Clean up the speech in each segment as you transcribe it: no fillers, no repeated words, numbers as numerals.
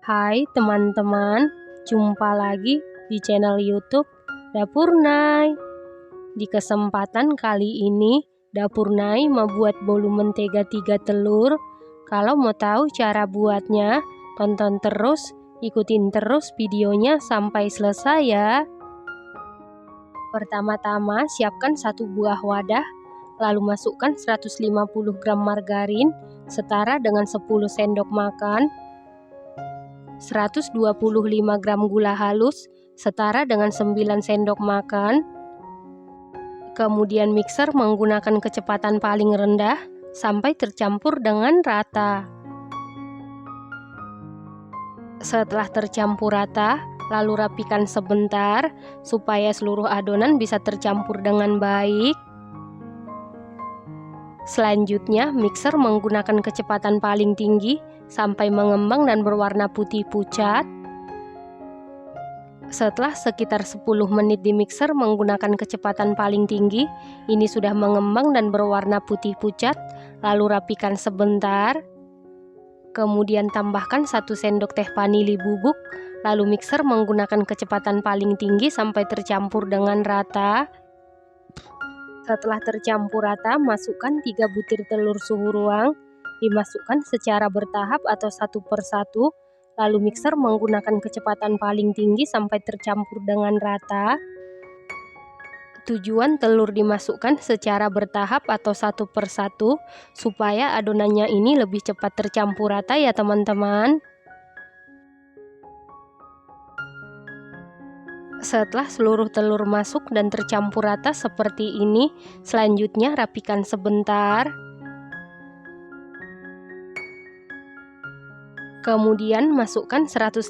Hai teman-teman, jumpa lagi di channel YouTube Dapur Nay. Di kesempatan kali ini, Dapur Nay membuat bolu mentega 3 telur. Kalau mau tahu cara buatnya, tonton terus, ikutin terus videonya sampai selesai ya. Pertama-tama siapkan 1 buah wadah, lalu masukkan 150 gram margarin setara dengan 10 sendok makan, 125 gram gula halus setara dengan 9 sendok makan. Kemudian mixer menggunakan kecepatan paling rendah sampai tercampur dengan rata. Setelah tercampur rata, lalu rapikan sebentar supaya seluruh adonan bisa tercampur dengan baik. Selanjutnya, mixer menggunakan kecepatan paling tinggi sampai mengembang dan berwarna putih pucat. Setelah sekitar 10 menit di mixer menggunakan kecepatan paling tinggi, ini sudah mengembang dan berwarna putih pucat, lalu rapikan sebentar. Kemudian tambahkan 1 sendok teh vanili bubuk, lalu mixer menggunakan kecepatan paling tinggi sampai tercampur dengan rata. Setelah tercampur rata, masukkan 3 butir telur suhu ruang, dimasukkan secara bertahap atau satu persatu, lalu mixer menggunakan kecepatan paling tinggi sampai tercampur dengan rata. Tujuan telur dimasukkan secara bertahap atau satu persatu, supaya adonannya ini lebih cepat tercampur rata ya teman-teman. Setelah seluruh telur masuk dan tercampur rata seperti ini, selanjutnya rapikan sebentar. Kemudian masukkan 150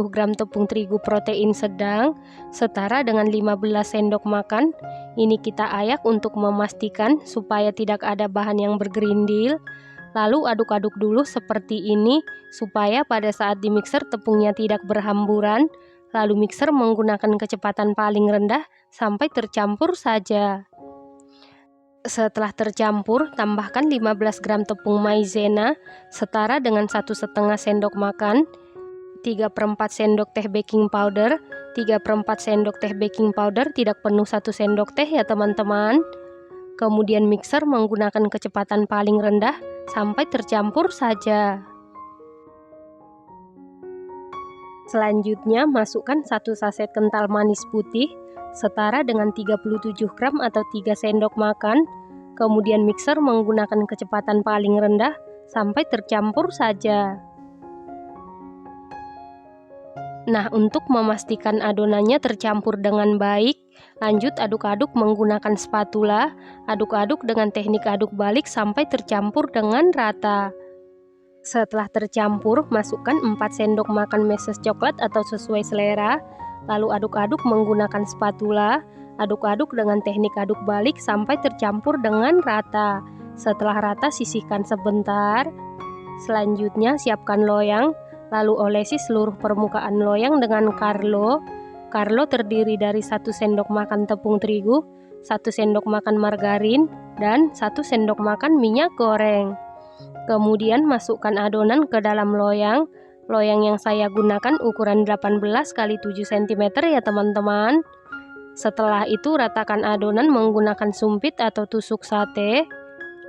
gram tepung terigu protein sedang setara dengan 15 sendok makan. Ini kita ayak untuk memastikan supaya tidak ada bahan yang bergerindil. Lalu aduk-aduk dulu seperti ini supaya pada saat di mixer tepungnya tidak berhamburan. Lalu mixer menggunakan kecepatan paling rendah sampai tercampur saja. Setelah tercampur, tambahkan 15 gram tepung maizena setara dengan 1,5 sendok makan, 3/4 sendok teh baking powder, 3/4 sendok teh baking powder, tidak penuh 1 sendok teh ya teman-teman. Kemudian mixer menggunakan kecepatan paling rendah sampai tercampur saja. Selanjutnya masukkan 1 saset kental manis putih setara dengan 37 gram atau 3 sendok makan. Kemudian mixer menggunakan kecepatan paling rendah sampai tercampur saja. Nah, untuk memastikan adonannya tercampur dengan baik, lanjut aduk-aduk menggunakan spatula. Aduk-aduk dengan teknik aduk balik sampai tercampur dengan rata. Setelah tercampur, masukkan 4 sendok makan meses coklat atau sesuai selera. Lalu aduk-aduk menggunakan spatula. Aduk-aduk dengan teknik aduk balik sampai tercampur dengan rata. Setelah rata, sisihkan sebentar. Selanjutnya, siapkan loyang. Lalu olesi seluruh permukaan loyang dengan Carlo. Carlo terdiri dari 1 sendok makan tepung terigu, 1 sendok makan margarin, dan 1 sendok makan minyak goreng. Kemudian masukkan adonan ke dalam loyang. Loyang yang saya gunakan ukuran 18 x 7 cm ya teman-teman. Setelah itu ratakan adonan menggunakan sumpit atau tusuk sate.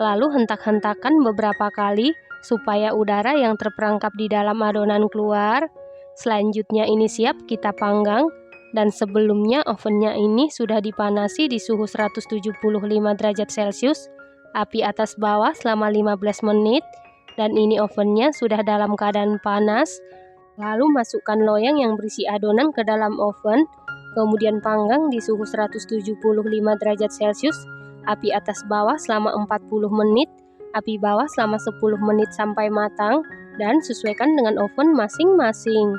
Lalu hentak-hentakan beberapa kali supaya udara yang terperangkap di dalam adonan keluar. Selanjutnya ini siap kita panggang. Dan sebelumnya ovennya ini sudah dipanasi di suhu 175 derajat Celcius, api atas bawah selama 15 menit, dan ini ovennya sudah dalam keadaan panas. Lalu masukkan loyang yang berisi adonan ke dalam oven, kemudian panggang di suhu 175 derajat Celcius, api atas bawah selama 40 menit, api bawah selama 10 menit sampai matang, dan sesuaikan dengan oven masing-masing.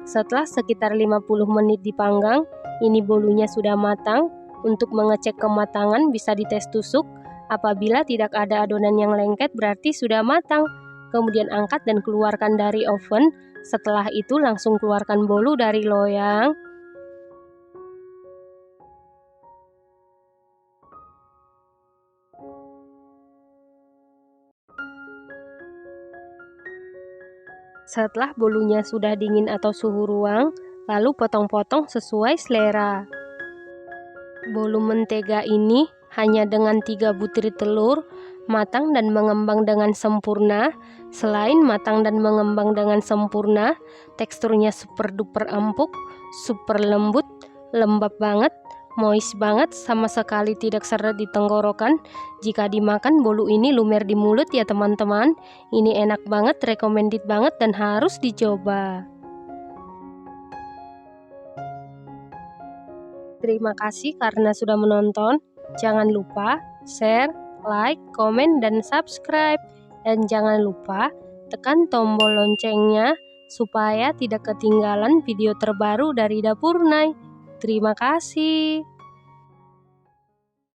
Setelah sekitar 50 menit dipanggang, ini bolunya sudah matang. Untuk mengecek kematangan bisa dites tusuk. Apabila tidak ada adonan yang lengket berarti sudah matang. Kemudian angkat dan keluarkan dari oven. Setelah itu langsung keluarkan bolu dari loyang. Setelah bolunya sudah dingin atau suhu ruang, lalu potong-potong sesuai selera. Bolu mentega ini hanya dengan 3 butir telur, matang dan mengembang dengan sempurna. Selain matang dan mengembang dengan sempurna, teksturnya super duper empuk, super lembut, lembab banget, moist banget, sama sekali tidak seret di tenggorokan. Jika dimakan, bolu ini lumer di mulut ya teman-teman. Ini enak banget, recommended banget dan harus dicoba. Terima kasih karena sudah menonton. Jangan lupa share, like, komen, dan subscribe. Dan jangan lupa tekan tombol loncengnya supaya tidak ketinggalan video terbaru dari Dapur Nay. Terima kasih.